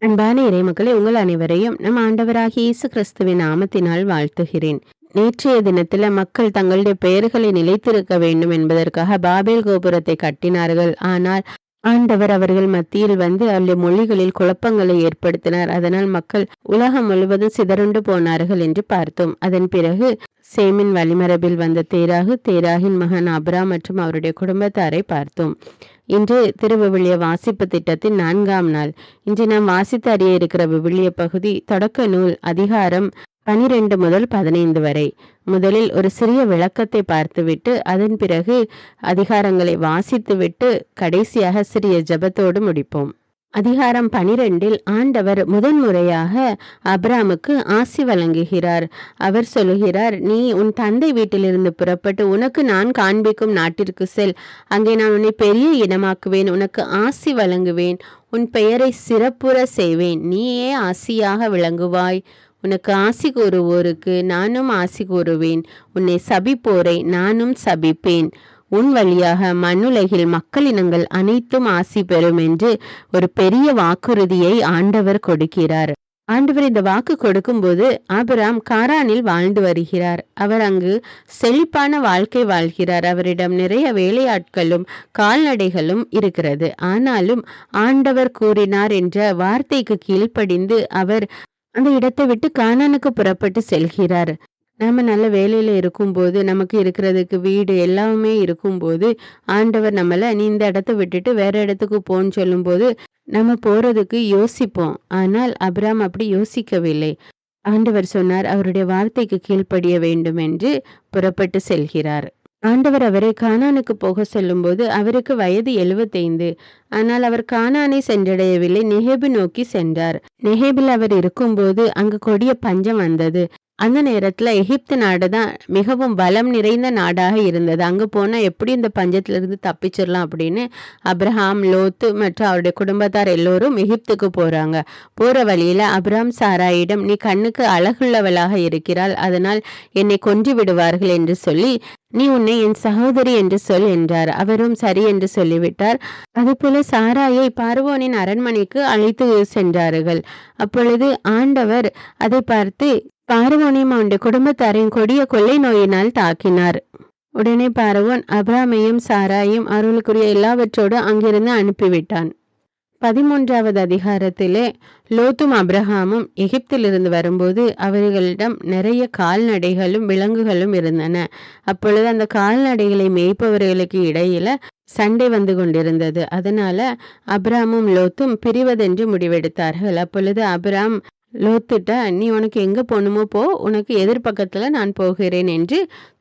அன்பான இறைமக்களே, உங்கள் அனைவரையும் நம் ஆண்டவராகிய இயேசு கிறிஸ்துவின் நாமத்தினால் வாழ்த்துகிறேன். நேற்றைய தினத்துல மக்கள் தங்களுடைய பெயர்களை நிலைத்திருக்க வேண்டும் என்பதற்காக பாபேல் கோபுரத்தை கட்டினார்கள். ஆனால் ஆண்டவர் அவர்கள் மத்தியில் வந்து அவருடைய மொழிகளில் குழப்பங்களை ஏற்படுத்தினார். அதனால் மக்கள் உலகம் முழுவதும் சிதறுண்டு போனார்கள் என்று பார்த்தோம். அதன் பிறகு சேமின் வழிமரபில் வந்த தேராகு, தேராகின் மகன் அப்ராம் மற்றும் அவருடைய குடும்பத்தாரை பார்த்தோம். இன்று திருவிவிலிய வாசிப்பு திட்டத்தின் 4ஆம் நாள். இன்று நாம் வாசித்து அறிய இருக்கிற விவிலிய பகுதி தொடக்க நூல் அதிகாரம் 12 முதல் 15 வரை. முதலில் ஒரு சிறிய விளக்கத்தை பார்த்துவிட்டு அதன் பிறகு அதிகாரங்களை வாசித்துவிட்டு கடைசியாக சிறிய ஜெபத்தோடு முடிப்போம். அதிகாரம் 12இல் ஆண்டவர் முதன்முறையாக அப்ராமுக்கு ஆசி வழங்குகிறார். அவர் சொல்லுகிறார், நீ உன் தந்தை வீட்டிலிருந்து புறப்பட்டு உனக்கு நான் காண்பிக்கும் நாட்டிற்கு செல். அங்கே நான் உன்னை பெரிய இனமாக்குவேன், உனக்கு ஆசி வழங்குவேன், உன் பெயரை சிறப்புற செய்வேன், நீயே ஆசியாக விளங்குவாய். உனக்கு ஆசி கூறுவோருக்கு நானும் ஆசி கூறுவேன், உன்னை சபிப்போரை நானும் சபிப்பேன். உன் வழியாக மண்ணுலகில் மக்களினங்கள் அனைத்தும் ஆசி பெறும் என்று ஒரு பெரிய வாக்குறுதியை ஆண்டவர் கொடுக்கிறார். ஆண்டவர் இந்த வாக்கு கொடுக்கும்போது ஆபிராம் காரானில் வாழ்ந்து வருகிறார். அவர் அங்கு செழிப்பான வாழ்க்கை வாழ்கிறார். அவரிடம் நிறைய வேலையாட்களும் கால்நடைகளும் இருக்கிறது. ஆனாலும் ஆண்டவர் கூறினார் என்ற வார்த்தைக்கு கீழ்ப்படிந்து அவர் அந்த இடத்தை விட்டு கானானுக்கு புறப்பட்டு செல்கிறார். நம்ம நல்ல வேலையில இருக்கும்போது, நமக்கு இருக்கிறதுக்கு வீடு எல்லாமே இருக்கும்போது, ஆண்டவர் நம்மள நீ இந்த இடத்த விட்டுட்டு வேற இடத்துக்கு போன்னு சொல்லும்போது நம்ம போறதுக்கு யோசிப்போம். ஆனால் அப்ராம் அப்படி யோசிக்கவில்லை. ஆண்டவர் சொன்னார், அவருடைய வார்த்தைக்கு கீழ்ப்படிய வேண்டும் என்று புறப்பட்டு செல்கிறார். ஆண்டவர் அவரை கானானுக்கு போக சொல்லும்போது அவருக்கு வயது 75. ஆனால் அவர் கானானை சென்றடையவில்லை, நெகேபு நோக்கி சென்றார். நெகேபில் அவர் இருக்கும்போது அங்கு கொடிய பஞ்சம் வந்தது. அந்த நேரத்துல எகிப்து நாடு தான் மிகவும் பலம் நிறைந்த நாடாக இருந்தது. அங்க போனா எப்படி இந்த பஞ்சத்திலிருந்து தப்பிச்சிடலாம் அப்படின்னு அப்ரஹாம், லோத்து மற்றும் அவருடைய குடும்பத்தார் எல்லோரும் எகிப்துக்கு போறாங்க. போற வழியில அப்ராம் சாராயிடம், நீ கண்ணுக்கு அழகுள்ளவளாக இருக்கிறாள், அதனால் என்னை கொன்று விடுவார்கள் என்று சொல்லி நீ உன்னை என் சகோதரி என்று சொல் என்றார். அவரும் சரி என்று சொல்லிவிட்டார். அதுபோல சாராயை பார்வோனின் அரண்மனைக்கு அழைத்து சென்றார்கள். அப்பொழுது ஆண்டவர் அதை பார்த்து பார்வோனையும் அவனுடைய குடும்பத்தாரையும் கொடிய கொள்ளை நோயினால் தாக்கினார். உடனே பார்வோன் அப்ராமையும் சாராயும் அவர்களுக்குரிய எல்லாவற்றோடு அங்கிருந்து அனுப்பிவிட்டான். 13வது அதிகாரத்திலே லோத்தும் அப்ரஹாமும் எகிப்திலிருந்து வரும்போது அவர்களிடம் நிறைய கால்நடைகளும் விலங்குகளும் இருந்தன. அப்பொழுது அந்த கால்நடைகளை மேய்ப்பவர்களுக்கு இடையில சண்டை வந்து கொண்டிருந்தது. அதனால அப்ராமும் லோத்தும் பிரிவதென்று முடிவெடுத்தார்கள். அப்பொழுது அப்ராம் லோத்துட்ட, நீ உனக்கு எங்க போகணுமோ போ, உனக்கு எதிர்பக்கத்துல நான் போகிறேன் என்று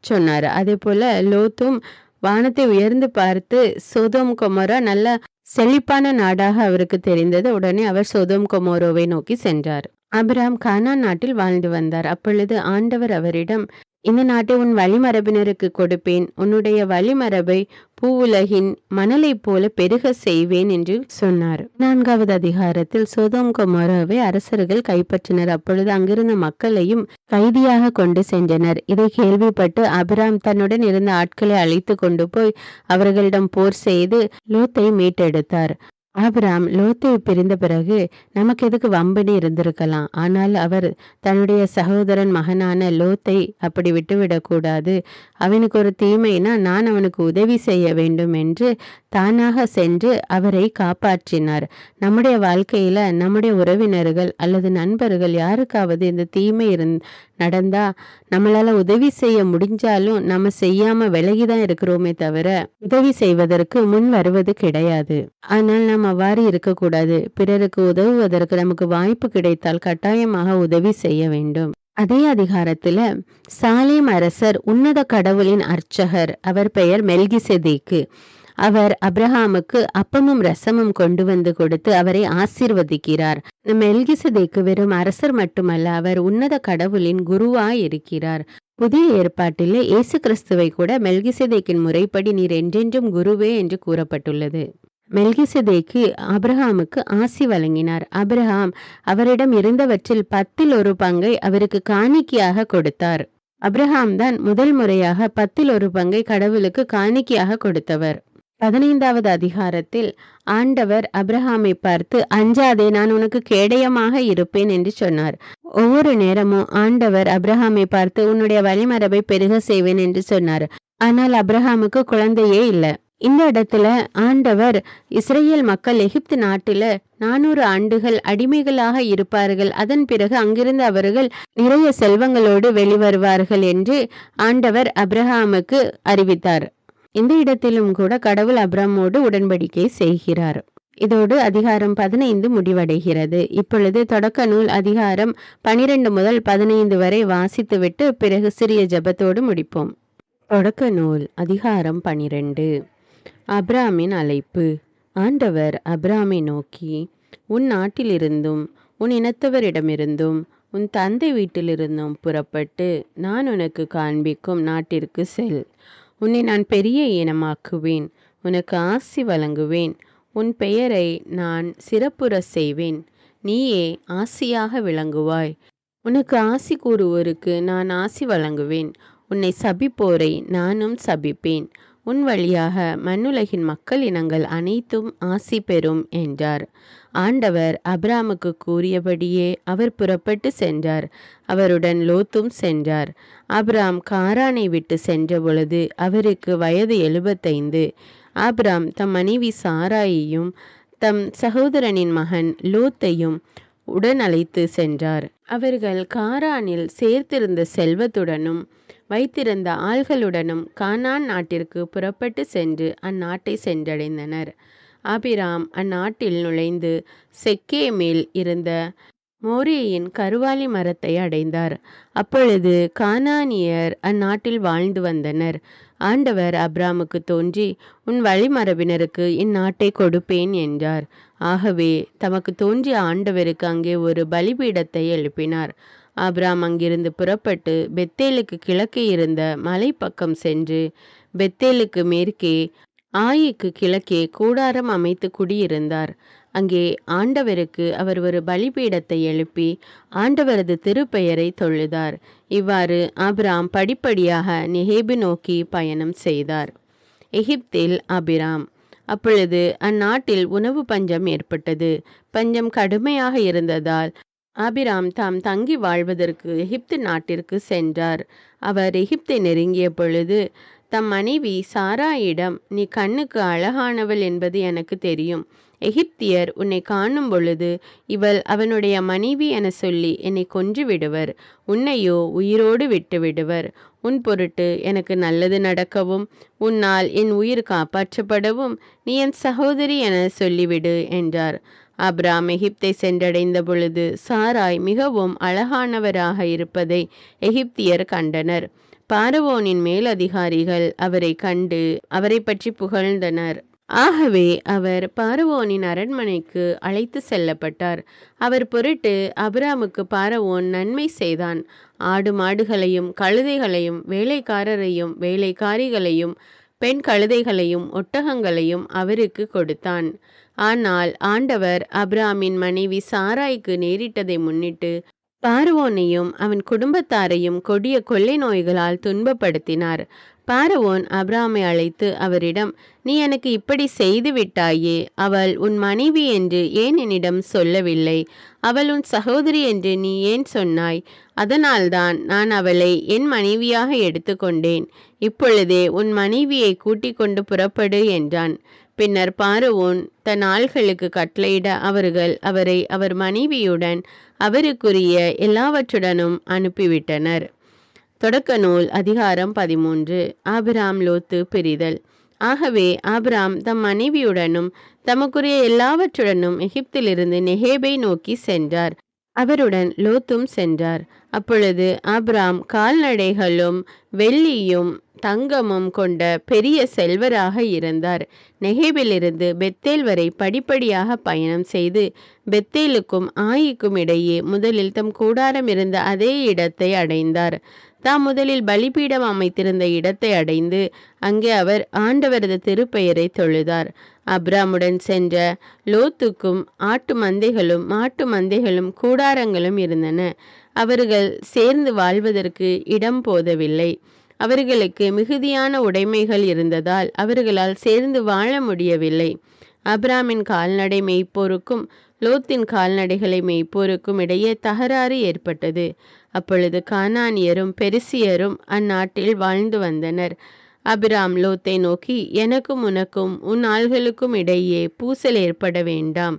சொன்னார். அதே போல லோத்தும் வானத்தை உயர்ந்து பார்த்து சோதோம் கொமோரா நல்ல செழிப்பான நாடாக அவருக்கு தெரிந்தது. உடனே அவர் சோதோம் கொமோரோவை நோக்கி சென்றார். அப்ராம் கானான் நாட்டில் வாழ்ந்து வந்தார். அப்பொழுது ஆண்டவர் அவரிடம், இந்த நாட்டை உன் வழிமரபினருக்கு கொடுப்பேன், உன்னுடைய வழிமரபை பூவுலகின் மணலை போல பெருக செய்வேன் என்று சொன்னார். 4வது அதிகாரத்தில் சோதோம் கொமோராவை அரசர்கள் கைப்பற்றினர். அப்பொழுது அங்கிருந்த மக்களையும் கைதியாக கொண்டு சென்றனர். இதை கேள்விப்பட்டு அப்ராம் தன்னுடன் இருந்த ஆட்களை அழைத்து கொண்டு போய் அவர்களிடம் போர் செய்து லோத்தை மீட்டெடுத்தார். ஆபிராம் லோத்தை பிரிந்த பிறகு நமக்கு எதுக்கு வம்பனி இருந்திருக்கலாம். ஆனால் அவர் தன்னுடைய சகோதரன் மகனான லோத்தை அப்படி விட்டுவிடக்கூடாது. அவனுக்கு ஒரு தீமைனா நான் அவனுக்கு உதவி செய்ய வேண்டும் என்று தானாக சென்று அவரை காப்பாற்றினார். நம்முடைய வாழ்க்கையில நம்முடைய உறவினர்கள் அல்லது நண்பர்கள் யாருக்காவது இந்த தீமை நடந்தா நம்மளால உதவி செய்ய முடிஞ்சாலும் நம்ம செய்யாம விலகிதான் இருக்கிறோமே தவிர உதவி செய்வதற்கு முன் வருவது கிடையாது. ஆனால் நாம் அவ்வாறு இருக்கக்கூடாது. பிறருக்கு உதவுவதற்கு நமக்கு வாய்ப்பு கிடைத்தால் கட்டாயமாக உதவி செய்ய வேண்டும். அதே அதிகாரத்துல சாலேம் அரசர் உன்னத கடவுளின் அர்ச்சகர், அவர் பெயர் மெல்கிசெதேக்கு. அவர் அப்ரஹாமுக்கு அப்பமும் ரசமும் கொண்டு வந்து கொடுத்து அவரை ஆசீர்வதிக்கிறார். மெல்கிசெதேக்கு வெறும் அரசர் மட்டுமல்ல, அவர் உன்னத கடவுளின் குருவாய் இருக்கிறார். புதிய ஏற்பாட்டிலே இயேசு கிறிஸ்துவை கூட மெல்கிசெதேக்கின் முறைப்படி நீர் என்றென்றும் குருவே என்று கூறப்பட்டுள்ளது. மெல்கிசெதேக்கு ஆபிரகாமுக்கு ஆசி வழங்கினார். ஆபிரகாம் அவரிடம் இருந்தவற்றில் 10ல் 1 பங்கை அவருக்கு காணிக்கையாக கொடுத்தார். ஆபிரகாம் தான் முதல் முறையாக 10ல் 1 பங்கை கடவுளுக்கு காணிக்கையாக கொடுத்தவர். 15வது அதிகாரத்தில் ஆண்டவர் அபிரகாமை பார்த்து, அஞ்சாதே, நான் உனக்கு கேடயமாக இருப்பேன் என்று சொன்னார். ஒவ்வொரு நேரமும் ஆண்டவர் அபிரகாமை பார்த்து, உன்னுடைய வழிமரபை பெருக செய்வேன் என்று சொன்னார். ஆனால் அபிரகாமுக்கு குழந்தையே இல்லை. இந்த இடத்துல ஆண்டவர் இஸ்ரேல் மக்கள் எகிப்து நாட்டில 400 ஆண்டுகள் அடிமைகளாக இருப்பார்கள், அதன் பிறகு அங்கிருந்து அவர்கள் நிறைய செல்வங்களோடு வெளிவருவார்கள் என்று ஆண்டவர் அபிரகாமுக்கு அறிவித்தார். இந்த இடத்திலும் கூட கடவுள் அபிரமோடு உடன்படிக்கை செய்கிறார். இதோடு அதிகாரம் 15 முடிவடைகிறது. இப்பொழுது தொடக்க நூல் அதிகாரம் 12 முதல் 15 வரை வாசித்துவிட்டு பிறகு சிறிய ஜெபத்தோடு முடிப்போம். தொடக்க நூல் அதிகாரம் 12. அபிராமின் அழைப்பு. ஆண்டவர் அபிராமை நோக்கி, உன் நாட்டிலிருந்தும் உன் இனத்தவரிடமிருந்தும் உன் தந்தை வீட்டிலிருந்தும் புறப்பட்டு நான் உனக்கு காண்பிக்கும் நாட்டிற்கு செல். உன்னை நான் பெரிய இனமாக்குவேன், உனக்கு ஆசி வழங்குவேன், உன் பெயரை நான் சிறப்புற செய்வேன், நீயே ஆசியாக விளங்குவாய். உனக்கு ஆசி கூறுவோருக்கு நான் ஆசி வழங்குவேன், உன்னை சபிப்போரை நானும் சபிப்பேன், உன் வழியாக மண்ணுலகின் மக்கள் இனங்கள் அனைத்தும் ஆசி பெறும் என்றார். ஆண்டவர் அபிராமுக்கு கூறியபடியே அவர் புறப்பட்டு சென்றார். அவருடன் லோத்தும் சென்றார். அபிராம் காரானை விட்டு சென்ற பொழுது அவருக்கு வயது 75. அபிராம் தம் மனைவி சாராயையும் தம் சகோதரனின் மகன் லோத்தையும் உடன் அழைத்து சென்றார். அவர்கள் காரானில் சேர்த்திருந்த செல்வத்துடனும் வைத்திருந்த ஆள்களுடனும் கானான் நாட்டிற்கு புறப்பட்டு சென்று அந்நாட்டை சென்றடைந்தனர். அபிராம் அந்நாட்டில் நுழைந்து செக்கேமில் இருந்த மோரேயின் கருவாலி மரத்தை அடைந்தார். அப்பொழுது கானானியர் அந்நாட்டில் வாழ்ந்து வந்தனர். ஆண்டவர் அபிராமுக்கு தோன்றி, உன் வழிமரபினருக்கு இந்நாட்டை கொடுப்பேன் என்றார். ஆகவே தமக்கு தோன்றிய ஆண்டவருக்கு அங்கே ஒரு பலிபீடத்தை எழுப்பினார். அபிராம் அங்கிருந்து புறப்பட்டு பெத்தேலுக்கு கிழக்கே இருந்த மலை பக்கம் சென்று பெத்தேலுக்கு மேற்கே ஆயிக்கு கிழக்கே கூடாரம் அமைத்து குடியிருந்தார். அங்கே ஆண்டவருக்கு அவர் ஒரு பலிபீடத்தை எழுப்பி ஆண்டவரது திருப்பெயரை தொழுதார். இவ்வாறு அபிராம் படிப்படியாக நெகேபு நோக்கி பயணம் செய்தார். எகிப்தில் அபிராம். அப்பொழுது அந்நாட்டில் உணவு பஞ்சம் ஏற்பட்டது. பஞ்சம் கடுமையாக இருந்ததால் அபிராம் தாம் தங்கி வாழ்வதற்கு எகிப்து நாட்டிற்கு சென்றார். அவர் எகிப்தை நெருங்கிய பொழுது தம் மனைவி சாராயிடம், நீ கண்ணுக்கு அழகானவள் என்பது எனக்கு தெரியும். எகிப்தியர் உன்னை காணும் பொழுது இவள் அவனுடைய மனைவி என சொல்லி என்னை கொன்று விடுவர், உன்னையோ உயிரோடு விட்டு விடுவர். உன் பொருட்டு எனக்கு நல்லது நடக்கவும் உன்னால் என் உயிர் காப்பாற்றப்படவும் நீ என் சகோதரி என சொல்லிவிடு என்றார். அபிராம் எகிப்தை சென்றடைந்த பொழுது சாராய் மிகவும் அழகானவராக இருப்பதை எகிப்தியர் கண்டனர். பார்வோனின் மேலதிகாரிகள் அவரை கண்டு அவரை பற்றி புகழ்ந்தனர். ஆகவே அவர் பார்வோனின் அரண்மனைக்கு அழைத்து செல்லப்பட்டார். அவர் பொருட்டு அபிராமுக்கு பார்வோன் நன்மை செய்தான். ஆடு மாடுகளையும் கழுதைகளையும் வேலைக்காரரையும் வேலைக்காரிகளையும் பெண் கழுதைகளையும் ஒட்டகங்களையும் அவருக்கு கொடுத்தான். ஆனால் ஆண்டவர் அபிராமின் மனைவி சாராய்க்கு நேரிட்டதை முன்னிட்டு பார்வோனையும் அவன் குடும்பத்தாரையும் கொடிய கொள்ளை நோய்களால் துன்பப்படுத்தினார். பார்வோன் அபிராமை அழைத்து அவரிடம், நீ எனக்கு இப்படி செய்து விட்டாயே, அவள் உன் மனைவி என்று ஏன் என்னிடம் சொல்லவில்லை? அவள் உன் சகோதரி என்று நீ ஏன் சொன்னாய்? அதனால்தான் நான் அவளை என் மனைவியாக எடுத்துக்கொண்டேன். இப்பொழுதே உன் மனைவியை கூட்டிக் கொண்டு புறப்படு என்றான். பின்னர் பார்வோன் தன் ஆள்களுக்கு கட்டளையிட அவர்கள் அவரை அவர் மனைவியுடன் அவருக்குரிய எல்லாவற்றுடனும் அனுப்பிவிட்டனர். தொடக்க நூல் அதிகாரம் 13. ஆபிராம் லோத்து பிரிதல். ஆகவே ஆபிராம் தம் மனைவியுடனும் தமக்குரிய எல்லாவற்றுடனும் எகிப்திலிருந்து நெகேபை நோக்கி சென்றார். அவருடன் லோத்தும் சென்றார். அப்பொழுது ஆபிராம் கால்நடைகளும் வெள்ளியும் தங்கமும் கொண்ட பெரிய செல்வராக இருந்தார். நெகேபிலிருந்து பெத்தேல் வரை படிப்படியாக பயணம் செய்து பெத்தேலுக்கும் ஆயிக்கும் இடையே முதலில் தம் கூடாரம் இருந்த அதே இடத்தை அடைந்தார். தாம் முதலில் பலிபீடம் அமைத்திருந்த இடத்தை அடைந்து அங்கே அவர் ஆண்டவரது திருப்பெயரை தொழுதார். அப்ராமுடன் சென்ற லோத்துக்கும் ஆட்டு மந்தைகளும் மாட்டு மந்தைகளும் கூடாரங்களும் இருந்தன. அவர்கள் சேர்ந்து வாழ்வதற்கு இடம் போதவில்லை. அவர்களுக்கு மிகுதியான உடைமைகள் இருந்ததால் அவர்களால் சேர்ந்து வாழ முடியவில்லை. ஆபிராமின் கால்நடை மேய்ப்போருக்கும் லோத்தின் கால்நடைகளை மேய்ப்போருக்கும் இடையே தகராறு ஏற்பட்டது. அப்பொழுது கானானியரும் பெரிசியரும் அந்நாட்டில் வாழ்ந்து வந்தனர். ஆபிராம் லோத்தை நோக்கி, எனக்கும் உனக்கும் உன் ஆள்களுக்கும் இடையே பூசல் ஏற்பட வேண்டாம்,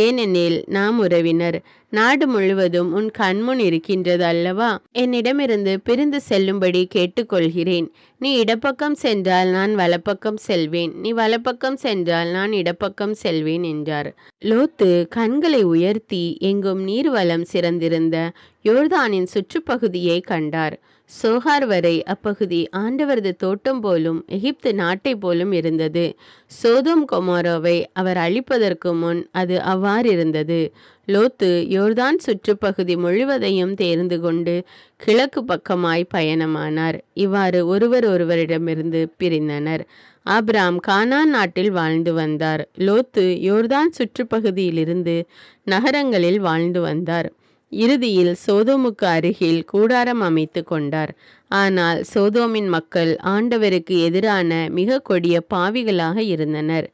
ஏனெனில் நாம் உறவினர். நாடு முழுவதும் உன் கண்முன் இருக்கின்றது அல்லவா? என்னிடமிருந்து பிரிந்து செல்லும்படி கேட்டுக்கொள்கிறேன். நீ இடப்பக்கம் சென்றால் நான் வலப்பக்கம் செல்வேன், நீ வலப்பக்கம் சென்றால் நான் இடப்பக்கம் செல்வேன் என்றார். லோத்து கண்களை உயர்த்தி எங்கும் நீர்வளம் சிறந்திருந்த யோர்தானின் சுற்றுப்பகுதியை கண்டார். சோகார் வரை அப்பகுதி ஆண்டவரது தோட்டம் போலும் எகிப்து நாட்டை போலும் இருந்தது. சோதோம் கொமோராவை அவர் அழிப்பதற்கு முன் அது அவ்வாறிருந்தது. லோத்து யோர்தான் சுற்றுப்பகுதி முழுவதையும் தேர்ந்து கொண்டு கிழக்கு பக்கமாய் பயணமானார். இவ்வாறு ஒருவர் ஒருவரிடமிருந்து பிரிந்தனர். ஆபிராம் கானான் நாட்டில் வாழ்ந்து வந்தார். லோத்து யோர்தான் சுற்றுப்பகுதியிலிருந்து நகரங்களில் வாழ்ந்து வந்தார். இறுதியில் சோதோமுக்கு அருகில் கூடாரம் அமைத்து கொண்டார். ஆனால் சோதோமின் மக்கள் ஆண்டவருக்கு எதிரான மிக கொடிய பாவிகளாக இருந்தனர்.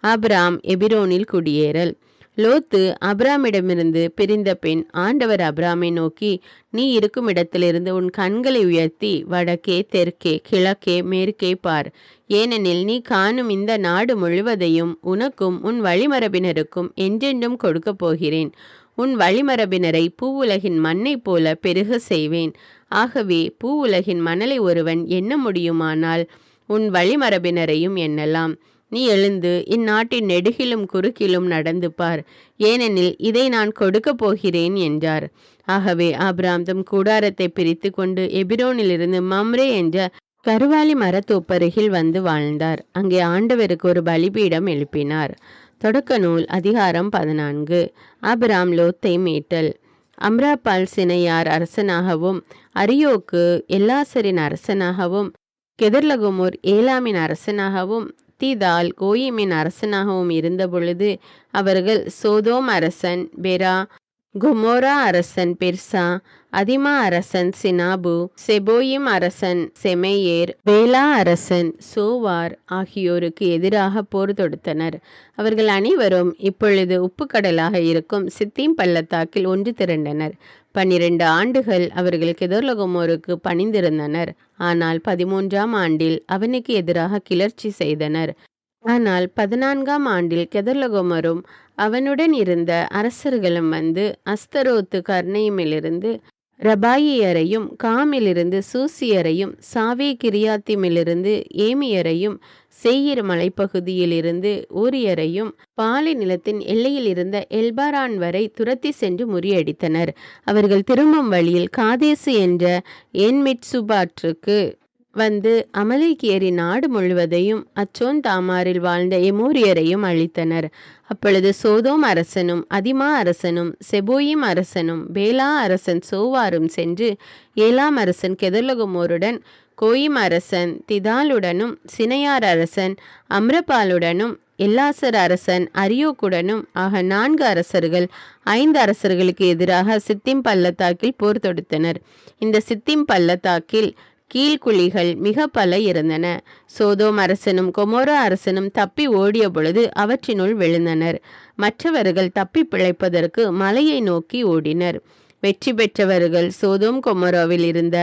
ஆபிராம் எபிரோனில் குடியேறல். லோத்து ஆபிராமிடமிருந்து பிரிந்த பின் ஆண்டவர் ஆபிராமை நோக்கி, நீ இருக்கும் இடத்திலிருந்து உன் கண்களை உயர்த்தி வடக்கே தெற்கே கிழக்கே மேற்கே பார். ஏனெனில் நீ காணும் இந்த நாடு முழுவதையும் உனக்கும் உன் வழிமரபினருக்கும் என்றென்றும் கொடுக்கப் போகிறேன். உன் வழிமரபினரை பூவுலகின் மண்ணை போல பெருக செய்வேன். ஆகவே பூவுலகின் மணலை ஒருவன் எண்ண முடியுமானால் உன் வழிமரபினரையும் எண்ணலாம். நீ எழுந்து இந்நாட்டின் நெடுகிலும் குறுக்கிலும் நடந்து பார், ஏனெனில் இதை நான் கொடுக்க போகிறேன் என்றார். ஆகவே ஆபிராம் தம் கூடாரத்தை பிரித்து கொண்டு எபிரோனிலிருந்து மம்ரே என்ற கருவாலி மரத்தோப்பருகில் வந்து வாழ்ந்தார். அங்கே ஆண்டவருக்கு ஒரு பலிபீடம் எழுப்பினார். தொடக்க நூல் அதிகாரம் 14. ஆபிராம் லோத்தை மீட்டல். அம்ராபால் சினையார் அரசனாகவும், அரியோக்கு எல்லாசரின் அரசனாகவும், கெதர்லகுமோர் ஏலாமின் அரசனாகவும், தீதால் கோயிமின் அரசனாகவும் இருந்த பொழுது அவர்கள் சோதோம் அரசன் பெரா, கொமோரா அரசன் பெர்சா, அதிமா அரசன் சினாபு, செபோயிம் அரசன் செமையேர், பேலா அரசன் சோவார் ஆகியோருக்கு எதிராக போர் தொடுத்தனர். அவர்கள் அனைவரும் இப்பொழுது உப்புக்கடலாக இருக்கும் சித்தீம் பள்ளத்தாக்கில் ஒன்று திரண்டனர். 12 ஆண்டுகள் அவர்கள் கெதர்லகோமோருக்கு பணிந்திருந்தனர். ஆனால் 13ஆம் ஆண்டில் அவனுக்கு எதிராக கிளர்ச்சி செய்தனர். ஆனால் 14ஆம் ஆண்டில் கெதர்லகோமரும் அவனுடன் இருந்த அரசர்களும் வந்து அஸ்தரோத்து கர்ணையுமிலிருந்து ரபாயியரையும், காமிலிருந்து சூசியரையும், சாவே கிரியாத்திமிலிருந்து ஏமியரையும், சேயீர் மலைப்பகுதியிலிருந்து ஊரியரையும், பாலை நிலத்தின் எல்லையில் இருந்த எல்பாரான் வரை துரத்தி சென்று முறியடித்தனர். அவர்கள் திரும்பும் வழியில் காதேசு என்ற என்மிட்சுபாற்றுக்கு வந்து அமலேக்கியரின் நாடு முழுவதையும் அச்சோன் தாமாரில் வாழ்ந்த எமோரியரையும் அழித்தனர். அப்பொழுது சோதோம் அரசனும் அதிமா அரசனும் செபோயிம் அரசனும் பேலா அரசன் சோவாரும் சென்று ஏலாம் அரசன் கெதர்லகுமோருடன், கோயிம் அரசன் திதாலுடனும், சினையார் அரசன் அம்ரபாலுடனும், எல்லாசர் அரசன் அரியோக்குடனும் ஆக 4 அரசர்கள் 5 அரசர்களுக்கு எதிராக சித்திம் பள்ளத்தாக்கில் போர் தொடுத்தனர். இந்த சித்திம் பள்ளத்தாக்கில் கீழ்குழிகள் மிக பல இருந்தன. சோதோம் அரசனும் கொமோரா அரசனும் தப்பி ஓடிய பொழுது அவற்றினுள் விழுந்தனர். மற்றவர்கள் தப்பி பிழைப்பதற்கு மலையை நோக்கி ஓடினர். வெற்றி பெற்றவர்கள் சோதோம் கொமோராவில் இருந்த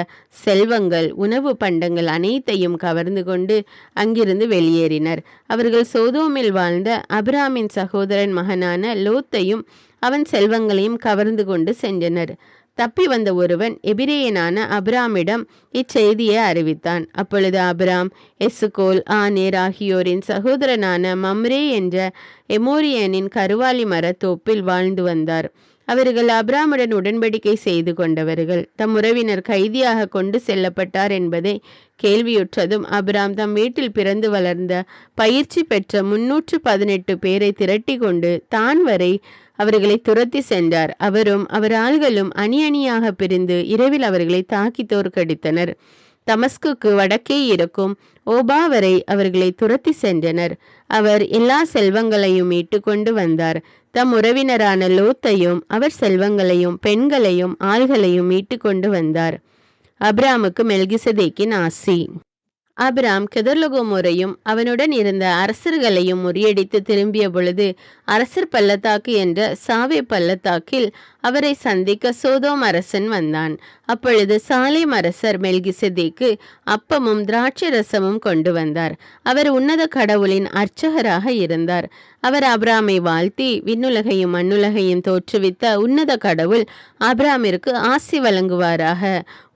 செல்வங்கள், உணவு பண்டங்கள் அனைத்தையும் கவர்ந்து கொண்டு அங்கிருந்து வெளியேறினர். அவர்கள் சோதோமில் வாழ்ந்த ஆபிராமின் சகோதரன் மகனான லோத்தையும் அவன் செல்வங்களையும் கவர்ந்து கொண்டு சென்றனர். தப்பி வந்த ஒருவன் எபிரேயனான ஆபிராமிடம் இச்செய்தியை அறிவித்தான். அப்பொழுது ஆபிராம் எசுகோல், ஆனேர் ஆகியோரின் சகோதரனான மம்ரே என்ற எமோரியனின் கருவாலி மரத்தோப்பில் வாழ்ந்து வந்தார். அவர்கள் ஆபிராமுடன் உடன்படிக்கை செய்து கொண்டவர்கள். தம் உறவினர் கைதியாக கொண்டு செல்லப்பட்டார் என்பதை கேள்வியுற்றதும் ஆபிராம் தம் வீட்டில் பிறந்து வளர்ந்த பயிற்சி பெற்ற 318 பேரை திரட்டி கொண்டு தான் வரை அவர்களை துரத்தி சென்றார். அவரும் அவர் ஆள்களும் அணி அணியாக பிரிந்து இரவில் அவர்களை தாக்கி தோற்கடித்தனர். தமஸ்குக்கு வடக்கே இருக்கும் ஓபா வரை அவர்களை துரத்தி சென்றனர். அவர் எல்லா செல்வங்களையும் மீட்டு கொண்டு வந்தார். தம் உறவினரான லோத்தையும் அவர் செல்வங்களையும் பெண்களையும் ஆள்களையும் மீட்டு கொண்டு வந்தார். அபிராமுக்கு மெல்கிசதேக்கின் ஆசி. அபிராம் கெதர்லகோமோரையும் அவனுடன் இருந்த அரசர்களையும் முறியடித்து திரும்பிய பொழுது அரசர் பள்ளத்தாக்கு என்ற சாவே பள்ளத்தாக்கில் அவரை சந்திக்க சோதோம் அரசன் வந்தான். அப்பொழுது சாலேம் அரசர் மெல்கிசதேக்கு அப்பமும் திராட்சை ரசமும் கொண்டு வந்தார். அவர் உன்னத கடவுளின் அர்ச்சகராக இருந்தார். அவர் அபிராமை வாழ்த்தி, விண்ணுலகையும் மண்ணுலகையும் தோற்றுவித்த உன்னத கடவுள் அபிராமிற்கு ஆசி வழங்குவாராக.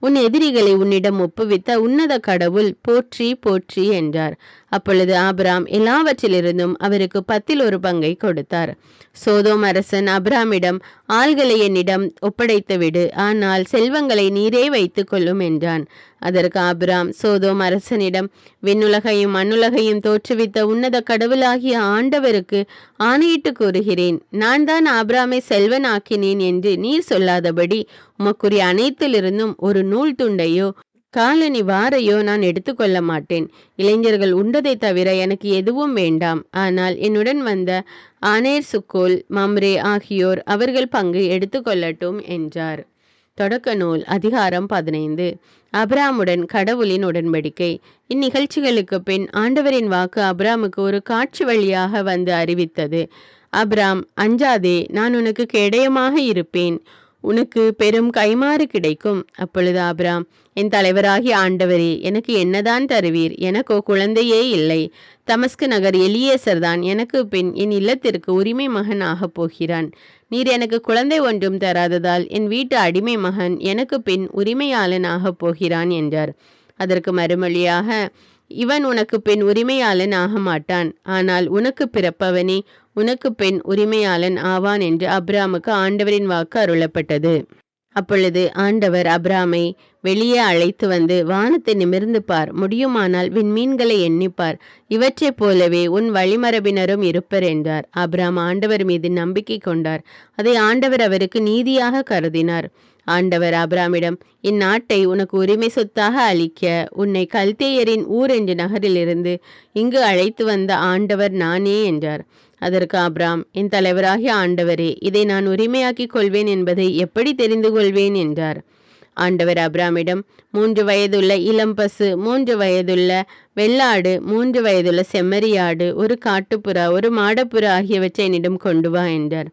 உன் எதிரிகளை உன்னிடம் ஒப்புவித்த உன்னத கடவுள் போற்றி போற்றி என்றார். அப்பொழுது ஆபிராம் எல்லாவற்றிலிருந்தும் அவருக்கு 10 பங்கை கொடுத்தார். சோதோம் அரசன் அபிராமிடம், ஆள்களை என்னிடம் ஒப்படைத்து விடு, ஆனால் செல்வங்களை நீரே வைத்து கொள்ளும் என்றான். அதற்கு ஆபிராம் சோதோம் அரசனிடம், விண்ணுலகையும் மண்ணுலகையும் தோற்றுவித்த உன்னத கடவுளாகிய ஆண்டவருக்கு ஆணையிட்டு கூறுகிறேன், நான் தான் ஆபிராமை செல்வன் ஆக்கினேன் என்று நீர் சொல்லாதபடி உமக்குரிய அனைத்திலிருந்தும் ஒரு நூல் துண்டையோ காலணி வாரையோ நான் எடுத்துக்கொள்ள மாட்டேன். இளைஞர்கள் உண்டதை தவிர எனக்கு எதுவும் வேண்டாம். ஆனால் என்னுடன் வந்த ஆனேர், சுக்கோல், மம்ரே ஆகியோர் அவர்கள் பங்கு எடுத்துக்கொள்ளட்டும் என்றார். தொடக்க நூல் அதிகாரம் 15. அபிராமுடன் கடவுளின் உடன்படிக்கை. இந்நிகழ்ச்சிகளுக்கு பின் ஆண்டவரின் வாக்கு அபிராமுக்கு ஒரு காட்சி வழியாக வந்து அறிவித்தது. அபிராம், அஞ்சாதே, நான் உனக்கு கேடயமாக இருப்பேன், உனக்கு பெரும் கைமாறு கிடைக்கும். அப்பொழுது ஆபிராம், என் தலைவராகிய ஆண்டவரே, எனக்கு என்னதான் தருவீர்? எனக்கோ குழந்தையே இல்லை. தமஸ்கு நகர் எலியேசர் தான் எனக்கு பின் என் இல்லத்திற்கு உரிமை மகன் ஆகப் போகிறான். நீர் எனக்கு குழந்தை ஒன்றும் தராததால் என் வீட்டு அடிமை மகன் எனக்கு பின் உரிமையாளன் ஆகப் போகிறான் என்றார். அதற்கு மறுமொழியாக, இவன் உனக்கு பின் உரிமையாளன் ஆக மாட்டான், ஆனால் உனக்கு பிறப்பவனே உனக்கு பெண் உரிமையாளன் ஆவான் என்று அபிராமுக்கு ஆண்டவரின் வாக்கு அருளப்பட்டது. அப்பொழுது ஆண்டவர் அபிராமை வெளியே அழைத்து வந்து, வானத்தை நிமிர்ந்து பார், முடியுமானால் விண்மீன்களை எண்ணிப்பார், இவற்றைப் போலவே உன் வழிமரபினரும் இருப்பர் என்றார். அபிராம் ஆண்டவர் மீது நம்பிக்கை கொண்டார். அதை ஆண்டவர் அவருக்கு நீதியாக கருதினார். ஆண்டவர் அபிராமிடம், இந்நாட்டை உனக்கு உரிமை சொத்தாக அளிக்க உன்னை கல்தேயரின் ஊர் என்ற நகரிலிருந்து இங்கு அழைத்து வந்த ஆண்டவர் நானே என்றார். அதற்கு அபிராம், என் தலைவராகிய ஆண்டவரே, இதை நான் உரிமையாக்கிக் கொள்வேன் என்பதை எப்படி தெரிந்து கொள்வேன் என்றார். ஆண்டவர் அபிராமிடம், 3 வயதுள்ள இளம்பசு, 3 வயதுள்ள வெள்ளாடு, 3 வயதுள்ள செம்மறியாடு, ஒரு காட்டுப்புறா, ஒரு மாடப்புறா ஆகியவற்றை என்னிடம் கொண்டு வா என்றார்.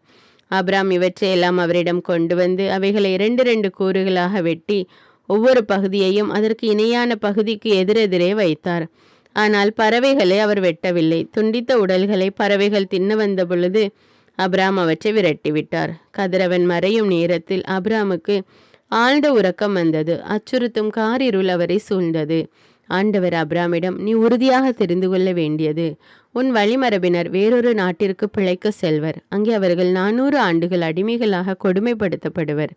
அபிராம் இவற்றையெல்லாம் அவரிடம் கொண்டு வந்து அவைகளை 2 கூறுகளாக வெட்டி ஒவ்வொரு பகுதியையும் அதற்கு இணையான பகுதிக்கு எதிரெதிரே வைத்தார். ஆனால் பறவைகளை அவர் வெட்டவில்லை. துண்டித்த உடல்களை பறவைகள் தின்ன வந்த பொழுது அபிராம் அவற்றை விரட்டிவிட்டார். கதிரவன் மறையும் நேரத்தில் அபிராமுக்கு ஆழ்ந்த உறக்கம் வந்தது. அச்சுறுத்தும் காரிருள் அவரை சூழ்ந்தது. ஆண்டவர் அபிராமிடம், நீ உறுதியாக தெரிந்து கொள்ள வேண்டியது, உன் வழிமரபினர் வேறொரு நாட்டிற்கு பிழைக்க செல்வர். அங்கே அவர்கள் 400 ஆண்டுகள் அடிமைகளாக கொடுமைப்படுத்தப்படுவர்.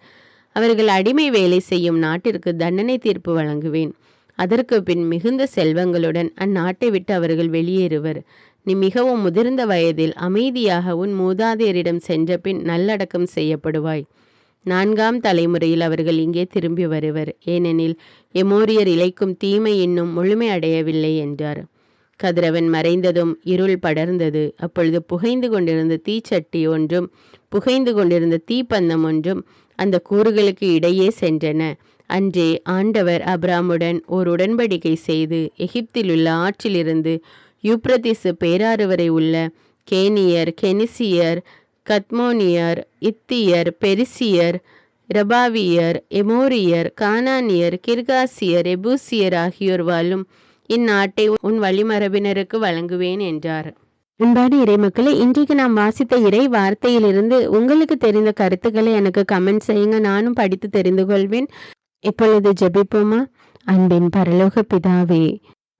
அவர்கள் அடிமை வேலை செய்யும் நாட்டிற்கு தண்டனை தீர்ப்பு வழங்குவேன். அதற்கு பின் மிகுந்த செல்வங்களுடன் அந்நாட்டை விட்டு அவர்கள் வெளியேறுவர். நீ மிகவும் முதிர்ந்த வயதில் அமைதியாக உன் மூதாதையரிடம் சென்ற பின் நல்லடக்கம் செய்யப்படுவாய். 4ஆம் தலைமுறையில் அவர்கள் இங்கே திரும்பி வருவர். ஏனெனில் எமோரியர் இழைக்கும் தீமை இன்னும் முழுமை அடையவில்லை என்றார். கதிரவன் மறைந்ததும் இருள் படர்ந்தது. அப்பொழுது புகைந்து கொண்டிருந்த தீச்சட்டி ஒன்றும் புகைந்து கொண்டிருந்த தீப்பந்தம் ஒன்றும் அந்த கூறுகளுக்கு இடையே சென்றன. அன்றே ஆண்டவர் அபிராமுடன் ஓர் உடன்படிக்கை செய்து எகிப்தில் உள்ள ஆற்றிலிருந்து யூப்ரதிசு பேராறு வரை உள்ள கேனியர், கெனிசியர், கத்மோனியர், இத்தியர், பெரிசியர், ரபாவியர், எமோரியர், கானானியர், கிர்காசியர், எபூசியர் ஆகியோர் வாழும் இந்நாட்டை உன் வழிமரபினருக்கு வழங்குவேன் என்றார். அன்பான இறைமக்களே, இன்றைக்கு நாம் வாசித்த இறை வார்த்தையிலிருந்து உங்களுக்கு தெரிந்த கருத்துக்களை எனக்கு கமெண்ட் செய்யுங்க. நானும் படித்து தெரிந்து கொள்வேன். இப்பொழுது ஜெபிப்போமா? அன்பின் பரலோக பிதாவே,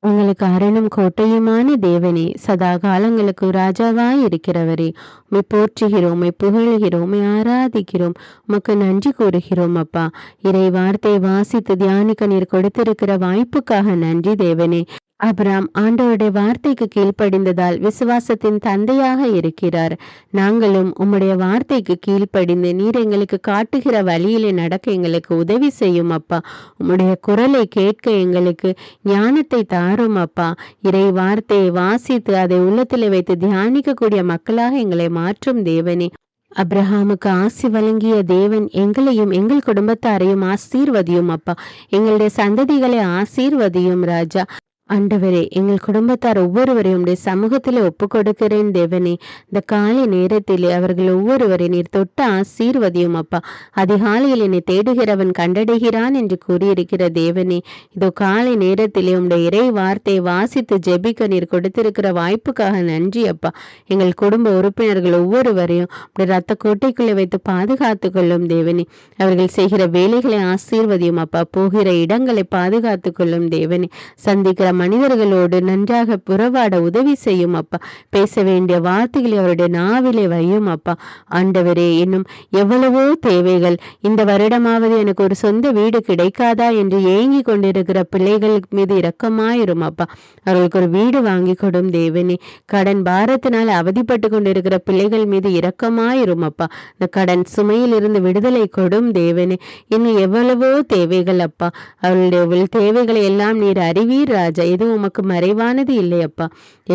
உங்களுக்கு அரணும் கோட்டையுமான தேவனே, சதா காலங்களுக்கு ராஜாவாய் இருக்கிறவரே, உம்மை போற்றுகிறோம், உம்மை புகழ்கிறோம், உம்மை ஆராதிக்கிறோம், உமக்கு நன்றி கூறுகிறோம் அப்பா. இறை வார்த்தை வாசித்து தியானிக்க நீர் கொடுத்திருக்கிற வாய்ப்புக்காக நன்றி தேவனே. அபிராம் ஆண்டவருடைய வார்த்தைக்கு கீழ்ப்படிந்ததால் விசுவாசத்தின் தந்தையாக இருக்கிறார். நாங்களும் உம்முடைய வார்த்தைக்கு கீழ்ப்படிந்து நீர் எங்களுக்கு காட்டுகிற வழியிலே நடக்க எங்களுக்கு உதவி செய்யும் அப்பா. உம்முடைய குரலை கேட்க எங்களுக்கு ஞானத்தை தாரும் அப்பா. இறை வார்த்தையை வாசித்து அதை உள்ளத்தில் வைத்து தியானிக்கக்கூடிய மக்களாக எங்களை மாற்றும் தேவனே. அப்ரஹாமுக்கு ஆசி வழங்கிய தேவன் எங்களையும் எங்கள் குடும்பத்தாரையும் ஆசீர்வதியும் அப்பா. எங்களுடைய சந்ததிகளை ஆசீர்வதியும் ராஜா. ஆண்டவரே, எங்கள் குடும்பத்தார் ஒவ்வொருவரையும் உடைய சமூகத்திலே ஒப்பு கொடுக்கிறேன் தேவனே. இந்த காலை நேரத்திலே அவர்கள் ஒவ்வொருவரை நீர் தொட்டு ஆசீர்வதியும் அப்பா. அதிகாலையில் என்னை தேடுகிறவன் கண்டடைகிறான் என்று கூறியிருக்கிற தேவனே, இதோ காலை நேரத்திலே உடைய இறை வார்த்தையை வாசித்து ஜெபிக்க நீர் கொடுத்திருக்கிற வாய்ப்புக்காக நன்றி அப்பா. எங்கள் குடும்ப உறுப்பினர்கள் ஒவ்வொருவரையும் உடைய ரத்த கோட்டைக்குள்ளே வைத்து பாதுகாத்து கொள்ளும் தேவனே. அவர்கள் செய்கிற வேலைகளை ஆசீர்வதியும் அப்பா. போகிற இடங்களை பாதுகாத்து கொள்ளும் தேவனே. சந்திக்கிற மனிதர்களோடு நன்றாக புறவாட உதவி செய்யும் அப்பா. பேச வேண்டிய வார்த்தைகளை அவருடைய நாவிலே வையும் அப்பா. ஆண்டவரே, இன்னும் எவ்வளவோ தேவைகள். இந்த வருடமாவது எனக்கு ஒரு சொந்த வீடு கிடைக்காதா என்று ஏங்கி கொண்டிருக்கிற பிள்ளைகள் மீது இரக்கமாயிரும் அப்பா. அவர்களுக்கு ஒரு வீடு வாங்கி கொடும் தேவனே. கடன் பாரத்தினால் அவதிப்பட்டு கொண்டிருக்கிற பிள்ளைகள் மீது இரக்கமாயிரும் அப்பா. இந்த கடன் சுமையில் இருந்து விடுதலை கொடும் தேவனே. இன்னும் எவ்வளவோ தேவைகள் அப்பா. அவர்களுடைய தேவைகளை எல்லாம் நீர் அறிவீர் ராஜா. எதுவும் உமக்கு மறைவானது இல்லையப்பா.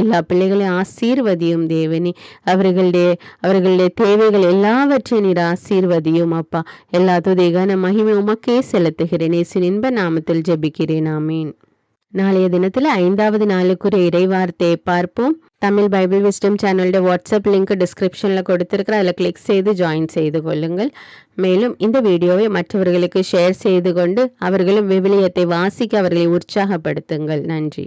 எல்லா பிள்ளைகளையும் ஆசீர்வதியும் தேவனே. அவர்களுடைய தேவைகள் எல்லாவற்றையும் நீர் ஆசீர்வதியும் அப்பா. எல்லா துதிகான மகிமை உமக்கே செலுத்துகிறேன். இயேசுவின் இன்ப நாமத்தில் ஜெபிக்கிறேன். ஆமீன். நாளைய தினத்துல 5வது நாளுக்குரிய இறைவார்த்தையை பார்ப்போம். தமிழ் பைபிள் விஸ்டம் சேனலோட வாட்ஸ்அப் லிங்க் டிஸ்கிரிப்ஷனில் கொடுத்துருக்குற அதில் கிளிக் செய்து ஜாயின் செய்து கொள்ளுங்கள். மேலும் இந்த வீடியோவை மற்றவர்களுக்கு ஷேர் செய்து கொண்டு அவர்களும் விவிலியத்தை வாசிக்க அவர்களை உற்சாகப்படுத்துங்கள். நன்றி.